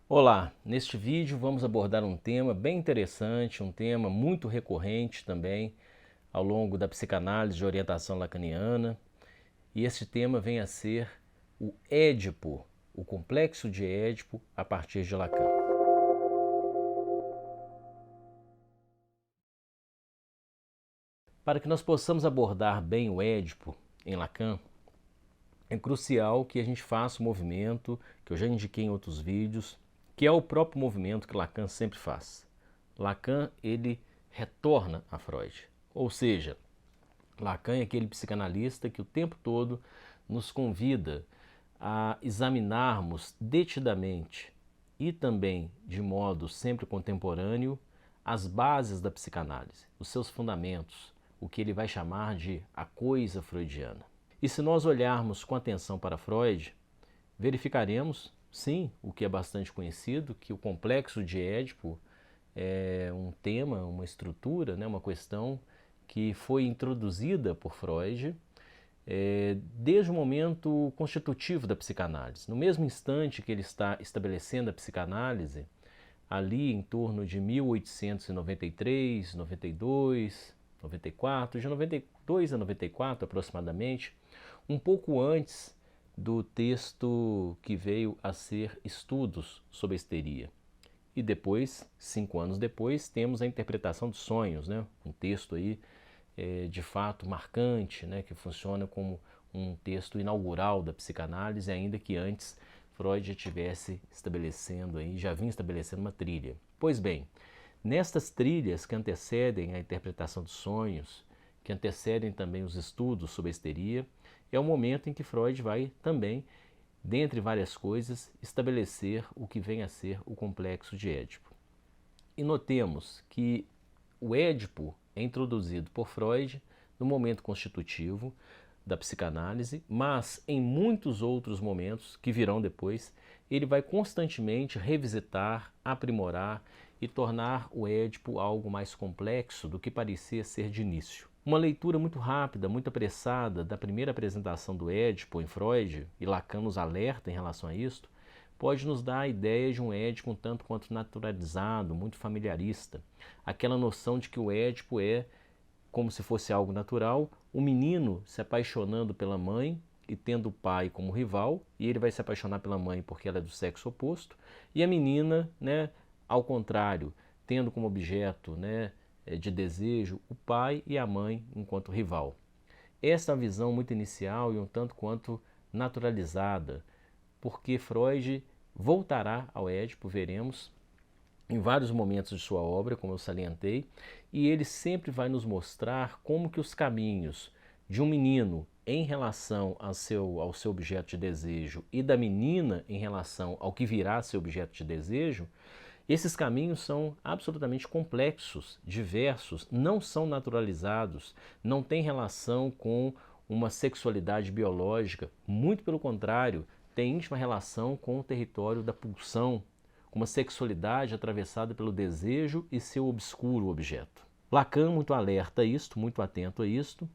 Olá, neste vídeo vamos abordar um tema bem interessante, um tema muito recorrente também ao longo da psicanálise de orientação lacaniana, e este tema vem a ser o Édipo, o complexo de Édipo a partir de Lacan. Para que nós possamos abordar bem o Édipo em Lacan, é crucial que a gente faça o movimento que eu já indiquei em outros vídeos, que é o próprio movimento que Lacan sempre faz. Lacan, ele retorna a Freud. Ou seja, Lacan é aquele psicanalista que o tempo todo nos convida a examinarmos detidamente e também de modo sempre contemporâneo as bases da psicanálise, os seus fundamentos, o que ele vai chamar de a coisa freudiana. E se nós olharmos com atenção para Freud, verificaremos, sim, o que é bastante conhecido, que o complexo de Édipo é um tema, uma estrutura, né, uma questão que foi introduzida por Freud desde o momento constitutivo da psicanálise. No mesmo instante que ele está estabelecendo a psicanálise, ali em torno de 1893, 92, 94, de 92 a 94 aproximadamente, um pouco antes do texto que veio a ser Estudos sobre a Histeria. E depois, 5 anos depois, temos a interpretação dos sonhos, né? Um texto aí de fato marcante, né? Que funciona como um texto inaugural da psicanálise, ainda que antes Freud já tivesse estabelecendo aí, já vinha estabelecendo uma trilha. Pois bem, nestas trilhas que antecedem a interpretação dos sonhos, que antecedem também os estudos sobre a histeria, é o momento em que Freud vai também, dentre várias coisas, estabelecer o que vem a ser o complexo de Édipo. E notemos que o Édipo é introduzido por Freud no momento constitutivo da psicanálise, mas em muitos outros momentos que virão depois, ele vai constantemente revisitar, aprimorar e tornar o Édipo algo mais complexo do que parecia ser de início. Uma leitura muito rápida, muito apressada da primeira apresentação do Édipo em Freud, e Lacan nos alerta em relação a isto, pode nos dar a ideia de um Édipo um tanto quanto naturalizado, muito familiarista. Aquela noção de que o Édipo é como se fosse algo natural, o menino se apaixonando pela mãe e tendo o pai como rival, e ele vai se apaixonar pela mãe porque ela é do sexo oposto, e a menina, né, ao contrário, tendo como objeto, né, de desejo o pai e a mãe enquanto rival. Esta é uma visão muito inicial e um tanto quanto naturalizada, porque Freud voltará ao Édipo, veremos, em vários momentos de sua obra, como eu salientei, e ele sempre vai nos mostrar como que os caminhos de um menino em relação ao seu objeto de desejo e da menina em relação ao que virá a ser objeto de desejo, esses caminhos são absolutamente complexos, diversos, não são naturalizados, não têm relação com uma sexualidade biológica, muito pelo contrário, tem íntima relação com o território da pulsão, com uma sexualidade atravessada pelo desejo e seu obscuro objeto. Lacan, muito alerta a isto, muito atento a isto,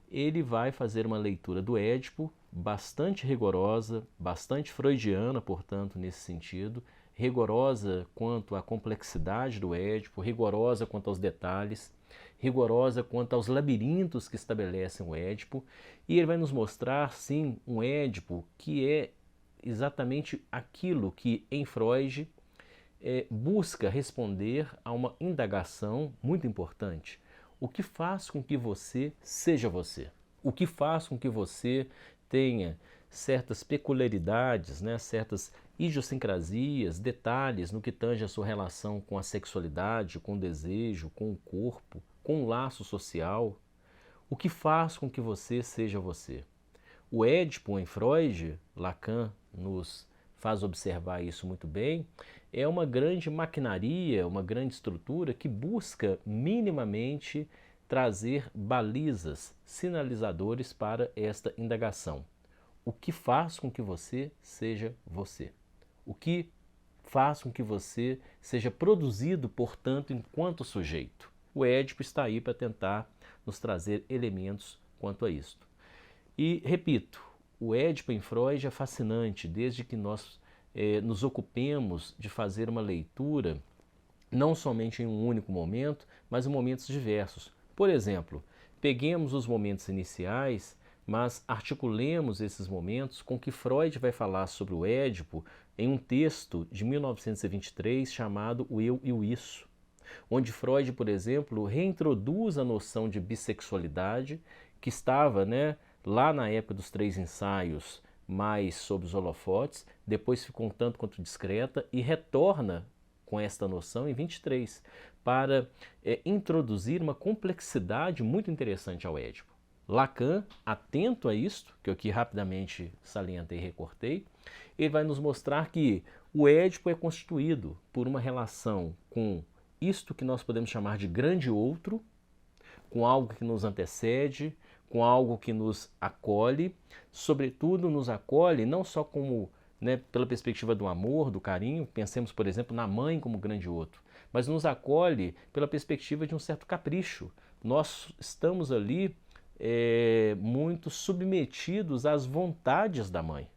ele vai fazer uma leitura do Édipo bastante rigorosa, bastante freudiana, portanto, nesse sentido, rigorosa quanto à complexidade do Édipo, rigorosa quanto aos detalhes, rigorosa quanto aos labirintos que estabelecem o Édipo, e ele vai nos mostrar, sim, um Édipo que é exatamente aquilo que em Freud busca responder a uma indagação muito importante. O que faz com que você seja você? O que faz com que você tenha certas peculiaridades, né, certas idiosincrasias, detalhes no que tange a sua relação com a sexualidade, com o desejo, com o corpo, com o laço social? O que faz com que você seja você? O Édipo em Freud, Lacan nos faz observar isso muito bem, é uma grande maquinaria, uma grande estrutura que busca minimamente trazer balizas, sinalizadores para esta indagação. O que faz com que você seja você? O que faz com que você seja produzido, portanto, enquanto sujeito? O Édipo está aí para tentar nos trazer elementos quanto a isto. E, repito, o Édipo em Freud é fascinante, desde que nós nos ocupemos de fazer uma leitura não somente em um único momento, mas em momentos diversos. Por exemplo, peguemos os momentos iniciais, mas articulemos esses momentos com que Freud vai falar sobre o Édipo em um texto de 1923 chamado O Eu e o Isso, onde Freud, por exemplo, reintroduz a noção de bissexualidade que estava, lá na época dos três ensaios, mais sob os holofotes, depois ficou um tanto quanto discreta e retorna com esta noção em 23, para introduzir uma complexidade muito interessante ao Édipo. Lacan, atento a isto, que eu aqui rapidamente salientei e recortei, ele vai nos mostrar que o Édipo é constituído por uma relação com isto que nós podemos chamar de grande outro, com algo que nos antecede, com algo que nos acolhe, sobretudo nos acolhe não só como pela perspectiva do amor, do carinho, pensemos, por exemplo, na mãe como grande outro, mas nos acolhe pela perspectiva de um certo capricho. Nós estamos ali muito submetidos às vontades da mãe.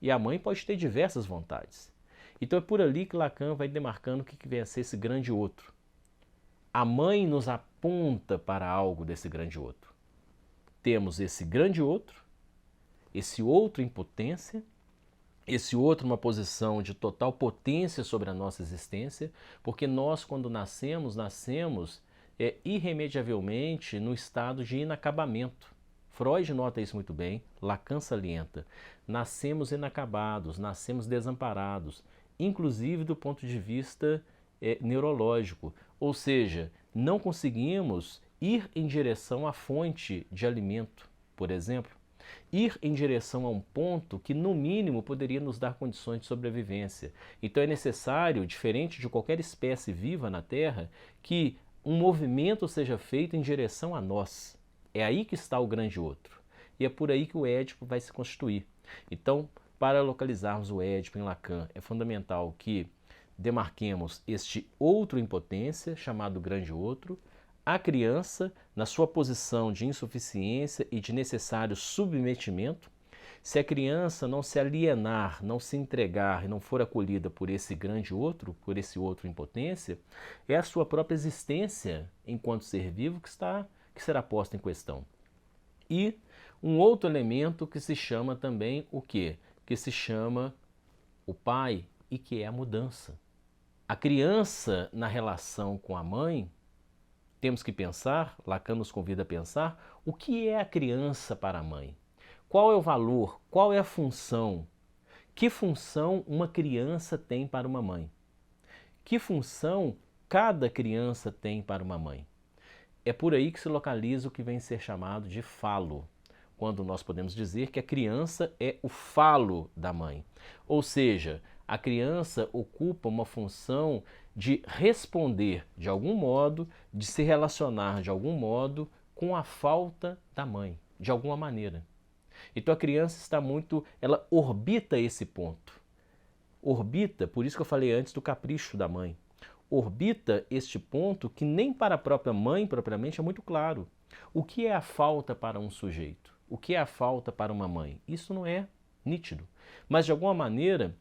E a mãe pode ter diversas vontades. Então é por ali que Lacan vai demarcando o que vem a ser esse grande outro. A mãe nos aponta para algo desse grande outro. Temos esse grande outro, esse outro em potência, esse outro uma posição de total potência sobre a nossa existência, porque nós, quando nascemos irremediavelmente no estado de inacabamento. Freud nota isso muito bem, Lacan salienta. Nascemos inacabados, nascemos desamparados, inclusive do ponto de vista neurológico, ou seja, não conseguimos ir em direção à fonte de alimento, por exemplo. Ir em direção a um ponto que, no mínimo, poderia nos dar condições de sobrevivência. Então é necessário, diferente de qualquer espécie viva na Terra, que um movimento seja feito em direção a nós. É aí que está o grande outro. E é por aí que o Édipo vai se constituir. Então, para localizarmos o Édipo em Lacan, é fundamental que demarquemos este outro em potência, chamado grande outro, a criança, na sua posição de insuficiência e de necessário submetimento. Se a criança não se alienar, não se entregar e não for acolhida por esse grande outro, por esse outro em potência, é a sua própria existência enquanto ser vivo que será posta em questão. E um outro elemento que se chama também o quê? Que se chama o pai e que é a mudança. A criança, na relação com a mãe, temos que pensar, Lacan nos convida a pensar, o que é a criança para a mãe? Qual é o valor? Qual é a função? Que função uma criança tem para uma mãe? Que função cada criança tem para uma mãe? É por aí que se localiza o que vem a ser chamado de falo, quando nós podemos dizer que a criança é o falo da mãe. Ou seja, a criança ocupa uma função de responder de algum modo, de se relacionar de algum modo com a falta da mãe, de alguma maneira. Então a criança ela orbita esse ponto. Orbita, por isso que eu falei antes do capricho da mãe. Orbita este ponto que nem para a própria mãe propriamente é muito claro. O que é a falta para um sujeito? O que é a falta para uma mãe? Isso não é nítido. Mas de alguma maneira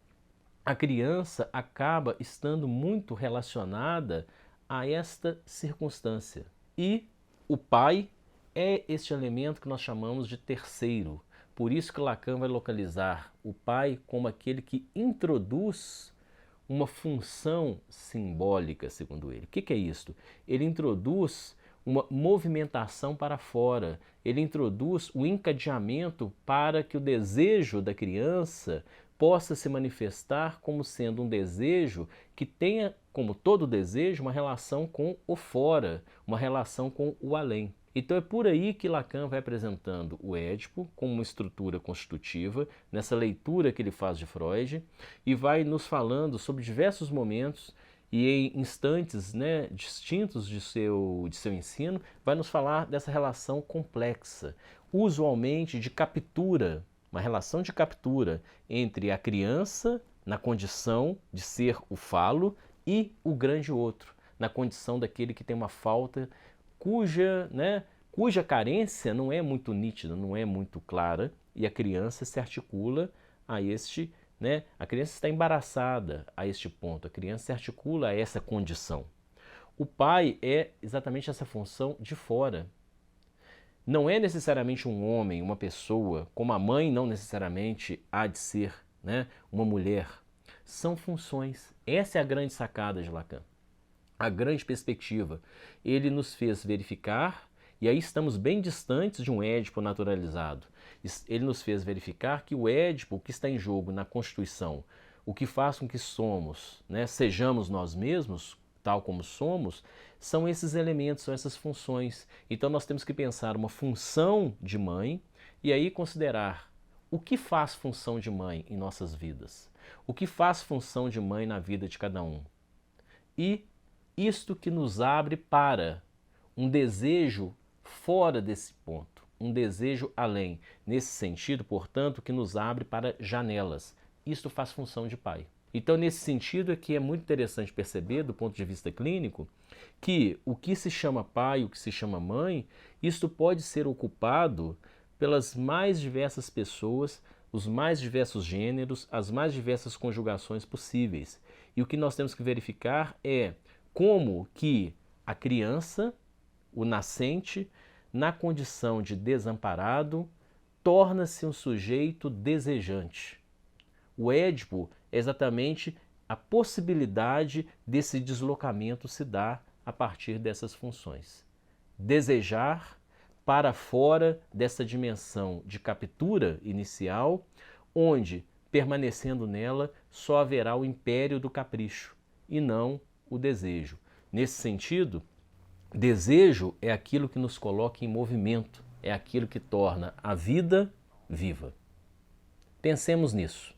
a criança acaba estando muito relacionada a esta circunstância. E o pai é este elemento que nós chamamos de terceiro. Por isso que Lacan vai localizar o pai como aquele que introduz uma função simbólica, segundo ele. O que é isto? Ele introduz uma movimentação para fora, ele introduz o encadeamento para que o desejo da criança possa se manifestar como sendo um desejo que tenha, como todo desejo, uma relação com o fora, uma relação com o além. Então é por aí que Lacan vai apresentando o Édipo como uma estrutura constitutiva, nessa leitura que ele faz de Freud, e vai nos falando sobre diversos momentos e em instantes distintos de seu ensino, vai nos falar dessa relação complexa, usualmente de captura, uma relação de captura entre a criança, na condição de ser o falo, e o grande outro, na condição daquele que tem uma falta cuja carência não é muito nítida, não é muito clara, e a criança se articula a este né? A criança está embaraçada a este ponto, a criança se articula a essa condição. O pai é exatamente essa função de fora. Não é necessariamente um homem, uma pessoa, como a mãe não necessariamente há de ser, né, uma mulher. São funções. Essa é a grande sacada de Lacan. A grande perspectiva. Ele nos fez verificar, e aí estamos bem distantes de um Édipo naturalizado. Ele nos fez verificar que o Édipo, o que está em jogo na Constituição, o que faz com que somos, né, sejamos nós mesmos, tal como somos, são esses elementos, são essas funções. Então nós temos que pensar uma função de mãe e aí considerar o que faz função de mãe em nossas vidas, o que faz função de mãe na vida de cada um. E isto que nos abre para um desejo fora desse ponto, um desejo além. Nesse sentido, portanto, que nos abre para janelas. Isto faz função de pai. Então, nesse sentido é que é muito interessante perceber, do ponto de vista clínico, que o que se chama pai, o que se chama mãe, isto pode ser ocupado pelas mais diversas pessoas, os mais diversos gêneros, as mais diversas conjugações possíveis. E o que nós temos que verificar é como que a criança, o nascente, na condição de desamparado, torna-se um sujeito desejante. O Édipo é exatamente a possibilidade desse deslocamento se dar a partir dessas funções. Desejar para fora dessa dimensão de captura inicial, onde, permanecendo nela, só haverá o império do capricho e não o desejo. Nesse sentido, desejo é aquilo que nos coloca em movimento, é aquilo que torna a vida viva. Pensemos nisso.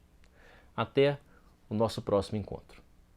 Até o nosso próximo encontro.